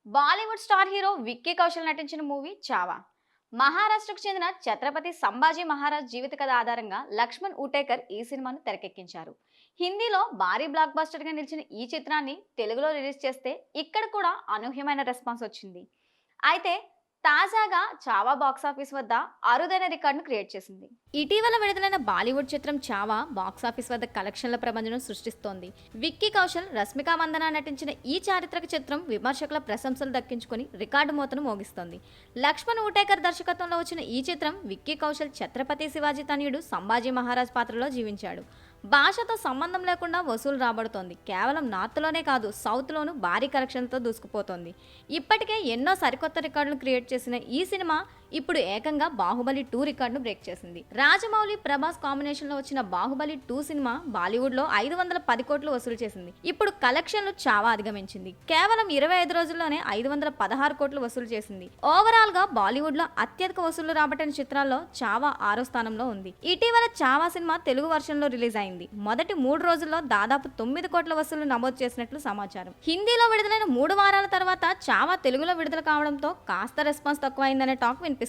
Bollywood star hero Vicky Kaushal నటించిన movie Chhaava. మహారాష్ట్రకు చెందిన ఛత్రపతి సంభాజీ మహారాజ్ జీవిత కథ ఆధారంగా లక్ష్మణ్ ఉటేకర్ ఈ సినిమాను తెరకెక్కించారు. హిందీలో భారీ బ్లాక్ బస్టర్ గా నిలిచిన ఈ చిత్రాన్ని తెలుగులో రిలీజ్ చేస్తే ఇక్కడ కూడా అనూహ్యమైన రెస్పాన్స్ వచ్చింది. అయితే తాజాగా చావా బాక్సాఫీస్ వద్ద అరుదైన రికార్డును క్రియేట్ చేసింది. ఇటీవల విడుదలైన బాలీవుడ్ చిత్రం చావా బాక్సాఫీస్ వద్ద కలెక్షన్ల ప్రపంచం సృష్టిస్తోంది. విక్కీ కౌశల్, రష్మిక మందన నటించిన ఈ చారిత్రక చిత్రం విమర్శకుల ప్రశంసలు దక్కించుకుని రికార్డు మోతను మోగిస్తోంది. లక్ష్మణ్ ఉటేకర్ దర్శకత్వంలో వచ్చిన ఈ చిత్రం విక్కీ కౌశల్ ఛత్రపతి శివాజీ తనయుడు సంభాజీ మహారాజ్ పాత్రలో జీవించాడు. భాషతో సంబంధం లేకుండా వసూలు రాబడుతోంది. కేవలం నార్త్లోనే కాదు, సౌత్లోనూ భారీ కలెక్షన్లతో దూసుకుపోతోంది. ఇప్పటికే ఎన్నో సరికొత్త రికార్డులు క్రియేట్ చేసిన ఈ సినిమా ఇప్పుడు ఏకంగా బాహుబలి 2 రికార్డును బ్రేక్ చేసింది. రాజమౌళి, ప్రభాస్ కాంబినేషన్ లో వచ్చిన బాహుబలి 2 సినిమా బాలీవుడ్ లో 510 కోట్లు వసూలు చేసింది. ఇప్పుడు కలెక్షన్లు చావా అధిగమించింది. కేవలం 25 రోజుల్లోనే 516 కోట్లు వసూలు చేసింది. ఓవరాల్ గా బాలీవుడ్ లో అత్యధిక వసూళ్లు రాబట్టిన చిత్రాల్లో చావా 6వ స్థానంలో ఉంది. ఇటీవల చావా సినిమా తెలుగు వర్షన్ లో రిలీజ్ అయింది. మొదటి 3 రోజుల్లో దాదాపు 9 కోట్ల వసూలు నమోదు చేసినట్లు సమాచారం. హిందీలో విడుదలైన 3 వారాల తర్వాత చావా తెలుగులో విడుదల కావడంతో కాస్త రెస్పాన్స్ తక్కువైందనే టాక్ వినిపిస్తుంది.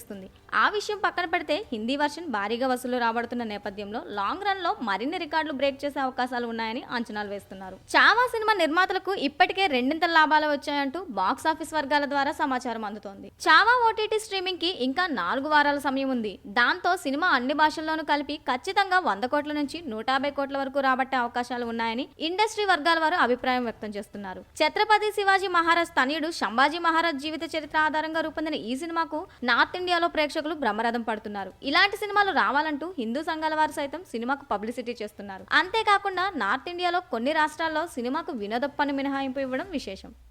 ఆ విషయం పక్కన పెడితే హిందీ వర్షన్ భారీగా వసూలు రాబడుతున్న నేపథ్యంలో లాంగ్ రన్ లో మరిన్ని రికార్డులు బ్రేక్ చేసే అవకాశాలు ఉన్నాయని అంచనాలు వేస్తున్నారు. చావా సినిమా నిర్మాతలకు ఇప్పటికే రెండింతల లాభాలు వచ్చాయంటూ బాక్స్ ఆఫీస్ వర్గాల ద్వారా సమాచారం అందుతోంది. చావా ఓటీటీ స్ట్రీమింగ్ కి ఇంకా 4 వారాల సమయం ఉంది. దాంతో సినిమా అన్ని భాషల్లోనూ కలిపి ఖచ్చితంగా 100 కోట్ల నుంచి 150 కోట్ల వరకు రాబట్టే అవకాశాలు ఉన్నాయని ఇండస్ట్రీ వర్గాల వారు అభిప్రాయం వ్యక్తం చేస్తున్నారు. ఛత్రపతి శివాజీ మహారాజ్ తనయుడు సంభాజీ మహారాజ్ జీవిత చరిత్ర ఆధారంగా రూపొందిన ఈ సినిమాకు నార్త్ ఇండియాలో ప్రేక్షకులు బ్రహ్మరథం పడుతున్నారు. ఇలాంటి సినిమాలు రావాలంటూ హిందూ సంఘాల వారు సైతం సినిమాకు పబ్లిసిటీ చేస్తున్నారు. అంతేకాకుండా నార్త్ ఇండియాలో కొన్ని రాష్ట్రాల్లో సినిమాకు వినోద పన్ను మినహాయింపు ఇవ్వడం విశేషం.